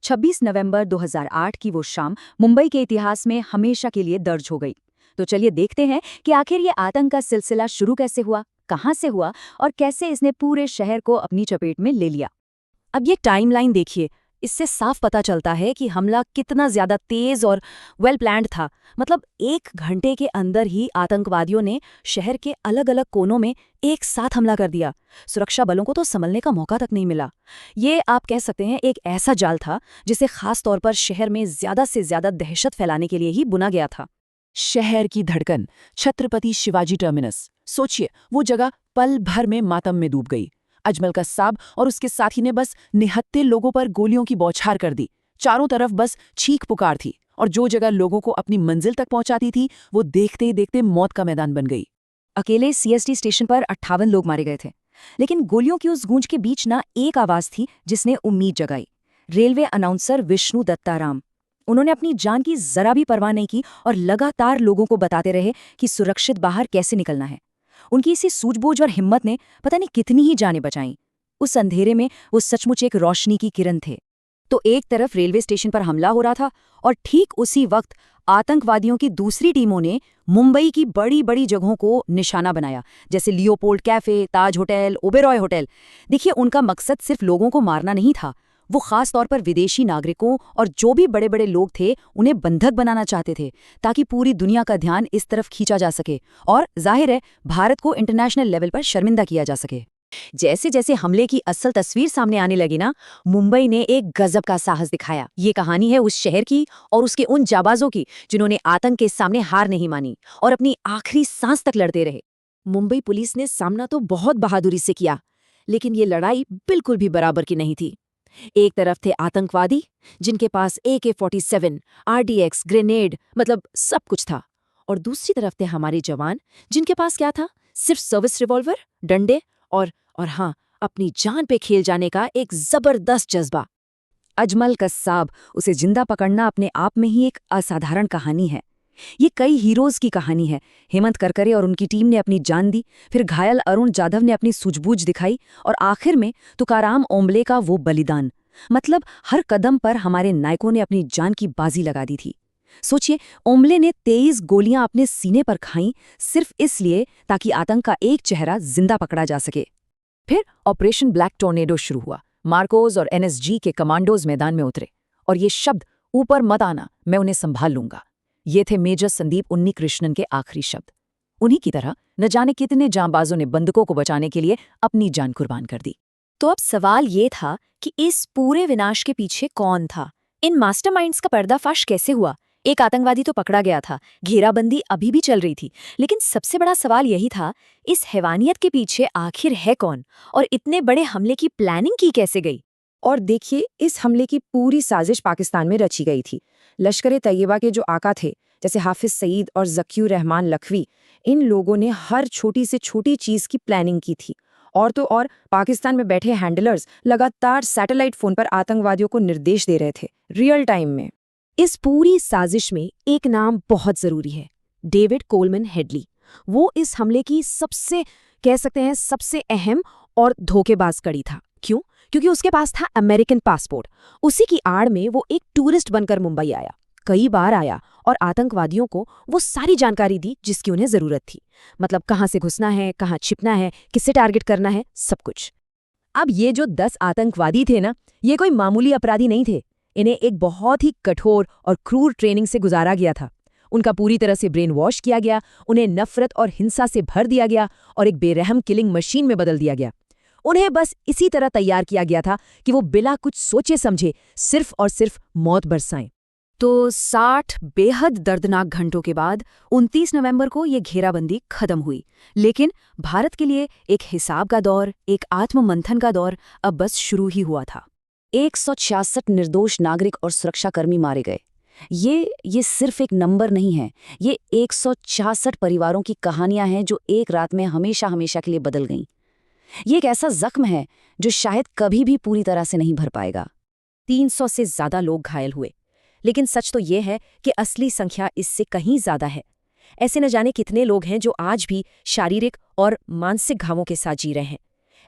26 नवंबर 2008 की वो शाम मुंबई के इतिहास में हमेशा के लिए दर्ज हो गई। तो चलिए देखते हैं कि आखिर ये आतंक का सिलसिला शुरू कैसे हुआ, कहाँ से हुआ और कैसे इसने पूरे शहर को अपनी चपेट में ले लिया। अब ये टाइमलाइन देखिए, इससे साफ पता चलता है कि हमला कितना ज्यादा तेज और वेल प्लान्ड था। मतलब 1 घंटे के अंदर ही आतंकवादियों ने शहर के अलग अलग कोनों में एक साथ हमला कर दिया। सुरक्षा बलों को तो संभलने का मौका तक नहीं मिला। ये आप कह सकते हैं एक ऐसा जाल था जिसे खास तौर पर शहर में ज्यादा से ज्यादा दहशत फैलाने के लिए ही बुना गया था। शहर की धड़कन, छत्रपति शिवाजी टर्मिनस। सोचिए, वो जगह पल भर में मातम में डूब गई। अजमल कस्साब और उसके साथी ने बस निहत्थे लोगों पर गोलियों की बौछार कर दी। चारों तरफ बस चीख पुकार थी और जो जगह लोगों को अपनी मंजिल तक पहुंचाती थी वो देखते ही देखते मौत का मैदान बन गई। अकेले सीएसटी स्टेशन पर 58 लोग मारे गए थे, लेकिन गोलियों की उस गूंज के बीच ना एक आवाज थी जिसने उम्मीद जगाई। Railway announcer Vishnu Dattaram. उन्होंने अपनी जान की जरा भी परवाह नहीं की और लगातार लोगों को बताते रहे कि सुरक्षित बाहर कैसे निकलना है। उनकी इसी सूझबूझ और हिम्मत ने पता नहीं कितनी ही जानें बचाईं। उस अंधेरे में वो सचमुच एक रोशनी की किरण थे। तो एक तरफ रेलवे स्टेशन पर हमला हो रहा था और ठीक उसी वक्त आतंकवादियों की दूसरी टीमों ने मुंबई की बड़ी बड़ी जगहों को निशाना बनाया, जैसे लियोपोल्ड कैफे, ताज होटल, ओबेरॉय होटल। देखिए, उनका मकसद सिर्फ लोगों को मारना नहीं था, वो खास तौर पर विदेशी नागरिकों और जो भी बड़े बड़े लोग थे उन्हें बंधक बनाना चाहते थे, ताकि पूरी दुनिया का ध्यान इस तरफ खींचा जा सके और जाहिर है भारत को इंटरनेशनल लेवल पर शर्मिंदा किया जा सके। जैसे जैसे हमले की असल तस्वीर सामने आने लगी ना, मुंबई ने एक गजब का साहस दिखाया। ये कहानी है उस शहर की और उसके उन जाबाजों की जिन्होंने आतंक के सामने हार नहीं मानी और अपनी आखिरी सांस तक लड़ते रहे। मुंबई पुलिस ने सामना तो बहुत बहादुरी से किया, लेकिन ये लड़ाई बिल्कुल भी बराबर की नहीं थी। एक तरफ थे आतंकवादी जिनके पास AK-47, RDX, ग्रेनेड, मतलब सब कुछ था, और दूसरी तरफ थे हमारे जवान जिनके पास क्या था? सिर्फ सर्विस रिवॉल्वर, डंडे और हाँ, अपनी जान पे खेल जाने का एक जबरदस्त जज्बा। अजमल कस्साब, उसे जिंदा पकड़ना अपने आप में ही एक असाधारण कहानी है। ये कई हीरोज की कहानी है। हेमंत करकरे और उनकी टीम ने अपनी जान दी, फिर घायल अरुण जाधव ने अपनी सूझबूझ दिखाई और आखिर में तुकाराम ओम्बले का वो बलिदान। मतलब हर कदम पर हमारे नायकों ने अपनी जान की बाजी लगा दी थी। सोचिए, ओम्बले ने 23 गोलियां अपने सीने पर खाईं, सिर्फ इसलिए ताकि आतंक का एक चेहरा जिंदा पकड़ा जा सके। फिर ऑपरेशन ब्लैक टोर्नेडो शुरू हुआ। मार्कोस और NSG के कमांडोज मैदान में उतरे और ये शब्द, ऊपर मत आना, मैं उन्हें संभाल लूंगा, ये थे मेजर संदीप उन्नीकृष्णन के आखिरी शब्द। उन्हीं की तरह न जाने कितने जांबाजों ने बंदूकों को बचाने के लिए अपनी जान कुर्बान कर दी। तो अब सवाल ये था कि इस पूरे विनाश के पीछे कौन था? इन मास्टरमाइंड्स का पर्दाफाश कैसे हुआ? एक आतंकवादी तो पकड़ा गया था, घेराबंदी अभी भी चल रही थी, लेकिन सबसे बड़ा सवाल यही था, इस हैवानियत के पीछे आखिर है कौन और इतने बड़े हमले की प्लानिंग की कैसे गई? और देखिए, इस हमले की पूरी साजिश पाकिस्तान में रची गई थी। लश्कर-ए-तैयबा के जो आका थे, जैसे हाफिज सईद और ज़कीयुर रहमान लखवी, इन लोगों ने हर छोटी से छोटी चीज़ की प्लानिंग की थी। और तो और पाकिस्तान में बैठे हैंडलर्स लगातार सैटेलाइट फोन पर आतंकवादियों को निर्देश दे रहे थे, रियल टाइम में। इस पूरी साजिश में एक नाम बहुत जरूरी है, डेविड कोलमैन हेडली। वो इस हमले की सबसे, कह सकते हैं, सबसे अहम और धोखेबाज कड़ी था। क्यों? क्योंकि उसके पास था अमेरिकन पासपोर्ट। उसी की आड़ में वो एक टूरिस्ट बनकर मुंबई आया, कई बार आया और आतंकवादियों को वो सारी जानकारी दी जिसकी उन्हें जरूरत थी। मतलब कहाँ से घुसना है, कहाँ छिपना है, किससे टारगेट करना है, सब कुछ। अब ये जो 10 आतंकवादी थे ना, ये कोई मामूली अपराधी नहीं थे। इन्हें एक बहुत ही कठोर और क्रूर ट्रेनिंग से गुजारा गया था। उनका पूरी तरह से ब्रेन वॉश किया गया, उन्हें नफरत और हिंसा से भर दिया गया और एक बेरहम किलिंग मशीन में बदल दिया गया। उन्हें बस इसी तरह तैयार किया गया था कि वो बिना कुछ सोचे समझे सिर्फ और सिर्फ मौत बरसाएं। तो 60 बेहद दर्दनाक घंटों के बाद 29 नवंबर को ये घेराबंदी खत्म हुई। लेकिन भारत के लिए एक हिसाब का दौर, एक आत्ममंथन का दौर अब बस शुरू ही हुआ था। 166 निर्दोष नागरिक और सुरक्षाकर्मी मारे गए। ये सिर्फ एक नंबर नहीं है, ये 166 परिवारों की कहानियां हैं जो एक रात में हमेशा हमेशा के लिए बदल गईं। ये एक ऐसा जख्म है जो शायद कभी भी पूरी तरह से नहीं भर पाएगा। 300 से ज्यादा लोग घायल हुए, लेकिन सच तो ये है कि असली संख्या इससे कहीं ज्यादा है। ऐसे न जाने कितने लोग हैं जो आज भी शारीरिक और मानसिक घावों के साथ जी रहे हैं,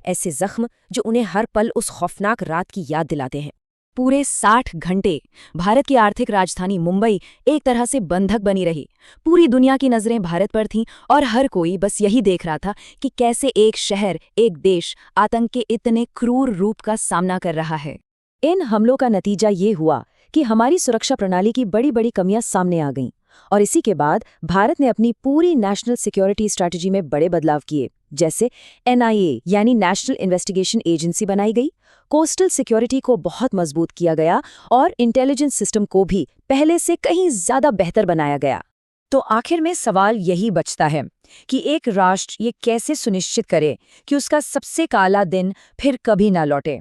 ऐसे जख्म जो उन्हें हर पल उस खौफनाक रात की याद दिलाते हैं। पूरे 60 घंटे भारत की आर्थिक राजधानी मुंबई एक तरह से बंधक बनी रही। पूरी दुनिया की नजरें भारत पर थीं और हर कोई बस यही देख रहा था कि कैसे एक शहर, एक देश आतंक के इतने क्रूर रूप का सामना कर रहा है। इन हमलों का नतीजा ये हुआ कि हमारी सुरक्षा प्रणाली की बड़ी-बड़ी कमियां सामने आ गईं और इसी के बाद भारत ने अपनी पूरी नेशनल सिक्योरिटी स्ट्रैटेजी में बड़े बदलाव किए, जैसे NIA यानी नेशनल इन्वेस्टिगेशन एजेंसी बनाई गई, कोस्टल सिक्योरिटी को बहुत मजबूत किया गया और इंटेलिजेंस सिस्टम को भी पहले से कहीं ज्यादा बेहतर बनाया गया। तो आखिर में सवाल यही बचता है कि एक राष्ट्र ये कैसे सुनिश्चित करे कि उसका सबसे काला दिन फिर कभी ना लौटे।